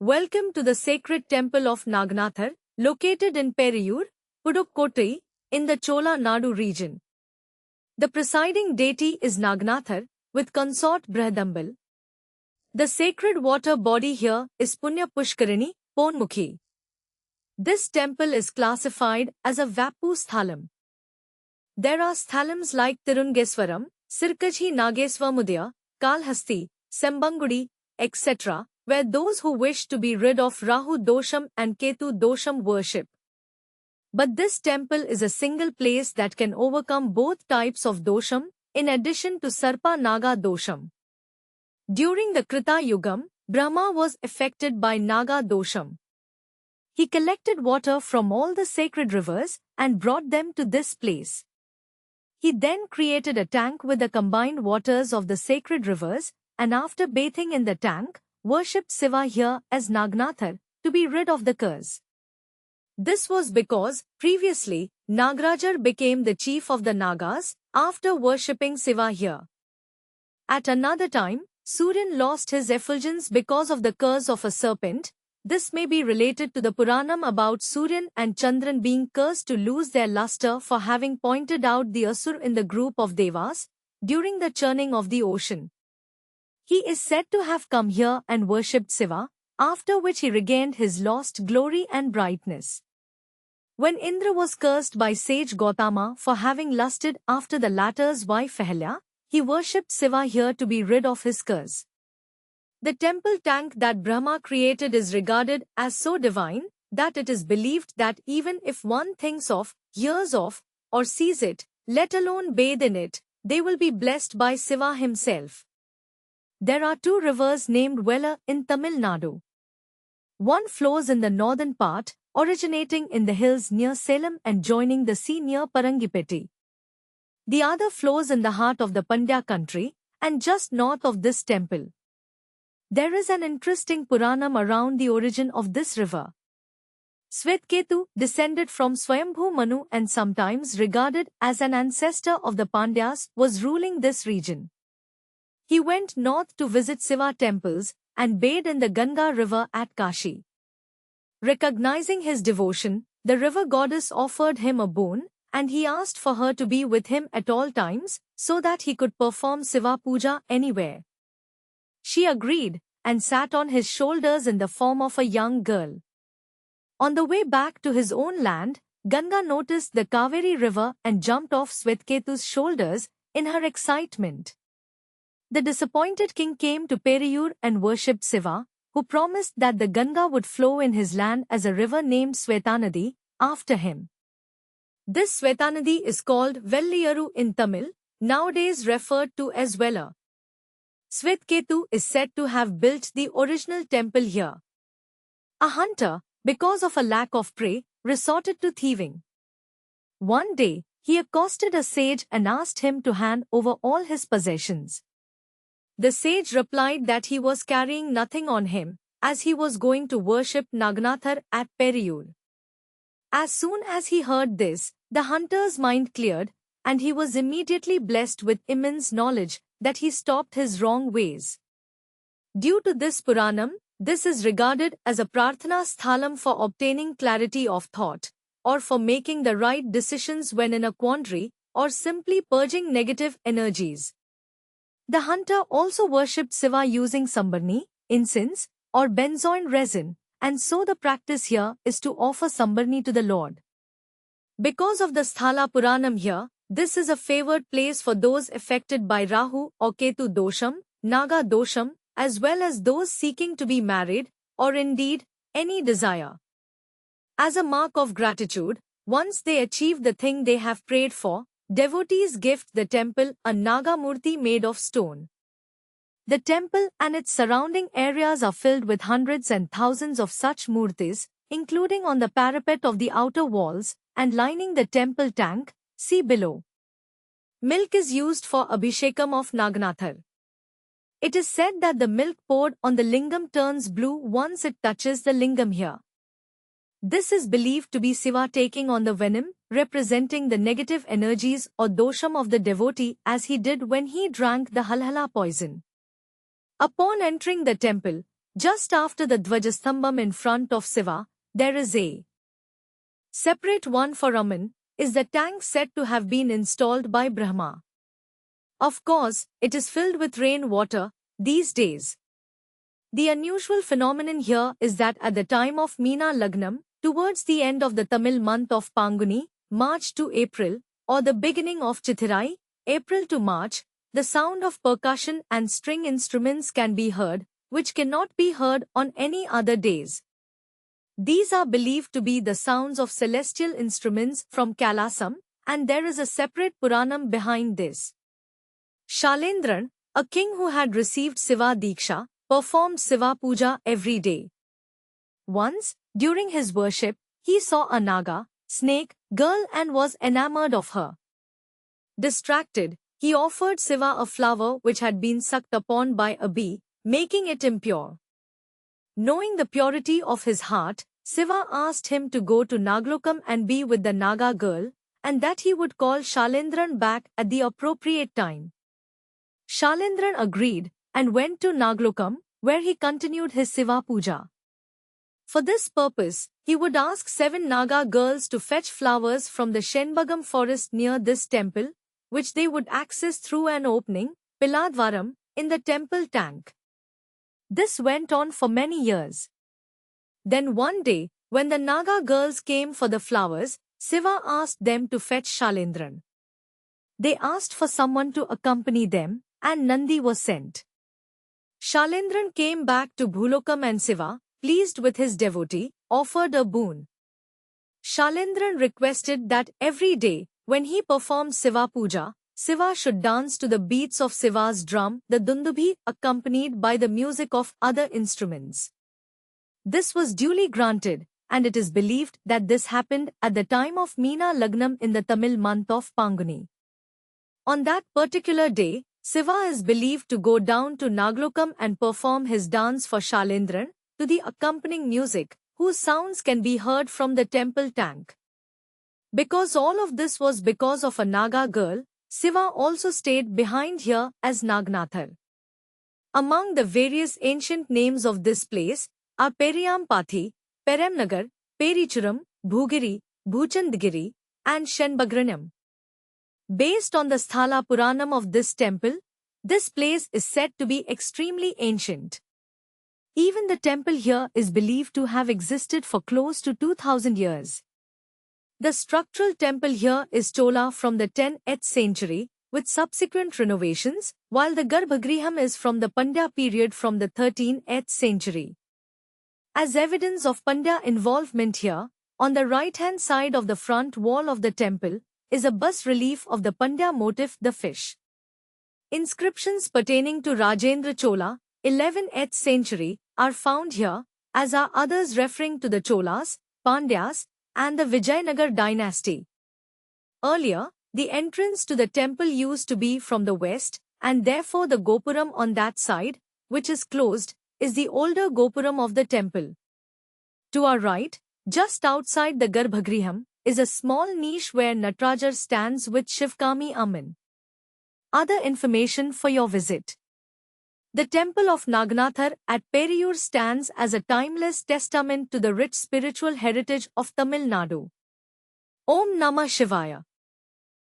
Welcome to the sacred temple of Naganathar, located in Periyur, Pudukkottai, in the Chola Nadu region. The presiding deity is Naganathar, with consort Brihadambal. The sacred water body here is Punya Pushkarini, Ponmukhi. This temple is classified as a Vappu Sthalam. There are sthalams like Tirungeswaram, Sirkaji Nageswamudaya, Kalhasti, Sembangudi, etc., where those who wish to be rid of Rahu Dosham and Ketu Dosham worship. But this temple is a single place that can overcome both types of Dosham, in addition to Sarpa Naga Dosham. During the Krita Yugam, Brahma was affected by Naga Dosham. He collected water from all the sacred rivers and brought them to this place. He then created a tank with the combined waters of the sacred rivers, and after bathing in the tank, worshipped Shiva here as Naganathar to be rid of the curse. This was because, previously, Nagarajar became the chief of the Nagas after worshipping Shiva here. At another time, Suryan lost his effulgence because of the curse of a serpent. This may be related to the Puranam about Suryan and Chandran being cursed to lose their luster for having pointed out the Asur in the group of Devas during the churning of the ocean. He is said to have come here and worshipped Shiva, after which he regained his lost glory and brightness. When Indra was cursed by sage Gautama for having lusted after the latter's wife Ahalya, he worshipped Shiva here to be rid of his curse. The temple tank that Brahma created is regarded as so divine that it is believed that even if one thinks of, hears of, or sees it, let alone bathe in it, they will be blessed by Shiva himself. There are two rivers named Velar in Tamil Nadu. One flows in the northern part, originating in the hills near Salem and joining the sea near Parangipeti. The other flows in the heart of the Pandya country, and just north of this temple. There is an interesting Puranam around the origin of this river. Svetketu, descended from Swayambhu Manu and sometimes regarded as an ancestor of the Pandyas, was ruling this region. He went north to visit Shiva temples and bathed in the Ganga river at Kashi. Recognizing his devotion, the river goddess offered him a boon, and he asked for her to be with him at all times so that he could perform Shiva puja anywhere. She agreed and sat on his shoulders in the form of a young girl. On the way back to his own land, Ganga noticed the Kaveri river and jumped off Svetketu's shoulders in her excitement. The disappointed king came to Periyur and worshipped Shiva, who promised that the Ganga would flow in his land as a river named Svetanadi after him. This Svetanadi is called Velliyaru in Tamil, nowadays referred to as Velar. Svetketu is said to have built the original temple here. A hunter, because of a lack of prey, resorted to thieving. One day, he accosted a sage and asked him to hand over all his possessions. The sage replied that he was carrying nothing on him, as he was going to worship Naganathar at Periyur. As soon as he heard this, the hunter's mind cleared, and he was immediately blessed with immense knowledge that he stopped his wrong ways. Due to this Puranam, this is regarded as a Prarthana Sthalam for obtaining clarity of thought, or for making the right decisions when in a quandary, or simply purging negative energies. The hunter also worshipped Shiva using sambarni, incense, or benzoin resin, and so the practice here is to offer sambarni to the Lord. Because of the Sthala Puranam here, this is a favored place for those affected by Rahu or Ketu Dosham, Naga Dosham, as well as those seeking to be married, or indeed, any desire. As a mark of gratitude, once they achieve the thing they have prayed for, devotees gift the temple a Naga Murti made of stone. The temple and its surrounding areas are filled with hundreds and thousands of such murtis, including on the parapet of the outer walls and lining the temple tank. See below. Milk is used for Abhishekam of Naganathar. It is said that the milk poured on the lingam turns blue once it touches the lingam here. This is believed to be Shiva taking on the venom, representing the negative energies or dosham of the devotee as he did when he drank the halhala poison. Upon entering the temple, Just after the Dvajastambham in front of Siva, there is a separate one for Raman, is the tank said to have been installed by Brahma. Of course, it is filled with rain water these days. The unusual phenomenon here is that at the time of Meena Lagnam, towards the end of the Tamil month of Panguni, March to April, or the beginning of Chithirai, April to March, the sound of percussion and string instruments can be heard, which cannot be heard on any other days. These are believed to be the sounds of celestial instruments from Kailasam, and there is a separate Puranam behind this. Shailendran, a king who had received Siva Diksha, performed Siva Puja every day. Once, during his worship, he saw a Naga, snake, girl and was enamored of her. Distracted, he offered Siva a flower which had been sucked upon by a bee, making it impure. Knowing the purity of his heart, Siva asked him to go to Naglokam and be with the Naga girl, and that he would call Shailendran back at the appropriate time. Shailendran agreed and went to Naglokam, where he continued his Siva Puja. For this purpose, he would ask 7 Naga girls to fetch flowers from the Shenbagam forest near this temple, which they would access through an opening, Piladvaram, in the temple tank. This went on for many years. Then one day, when the Naga girls came for the flowers, Siva asked them to fetch Shailendran. They asked for someone to accompany them, and Nandi was sent. Shailendran came back to Bhulokam and Siva, pleased with his devotee, offered a boon. Shailendran requested that every day, when he performed Siva Puja, Siva should dance to the beats of Siva's drum, the Dundubhi, accompanied by the music of other instruments. This was duly granted, and it is believed that this happened at the time of Meena Lagnam in the Tamil month of Panguni. On that particular day, Siva is believed to go down to Naglokam and perform his dance for Shailendran, to the accompanying music, whose sounds can be heard from the temple tank. Because all of this was because of a Naga girl, Siva also stayed behind here as Nagnathar. Among the various ancient names of this place are Periyampathi, Peremnagar, Perichuram, Bhugiri, Bhuchandgiri, and Shenbagranam. Based on the Sthala Puranam of this temple, this place is said to be extremely ancient. Even the temple here is believed to have existed for close to 2000 years. The structural temple here is Chola from the 10th century, with subsequent renovations, while the Garbhagriham is from the Pandya period from the 13th century. As evidence of Pandya involvement here, on the right-hand side of the front wall of the temple, is a bas-relief of the Pandya motif, the fish. Inscriptions pertaining to Rajendra Chola, 11th century, are found here, as are others referring to the Cholas, Pandyas, and the Vijayanagar dynasty. Earlier, the entrance to the temple used to be from the west, and therefore the Gopuram on that side, which is closed, is the older Gopuram of the temple. To our right, just outside the Garbhagriham, is a small niche where Natarajar stands with Shivkami Amman. Other information for your visit. The temple of Nagnathar at Periyur stands as a timeless testament to the rich spiritual heritage of Tamil Nadu. Om Namah Shivaya.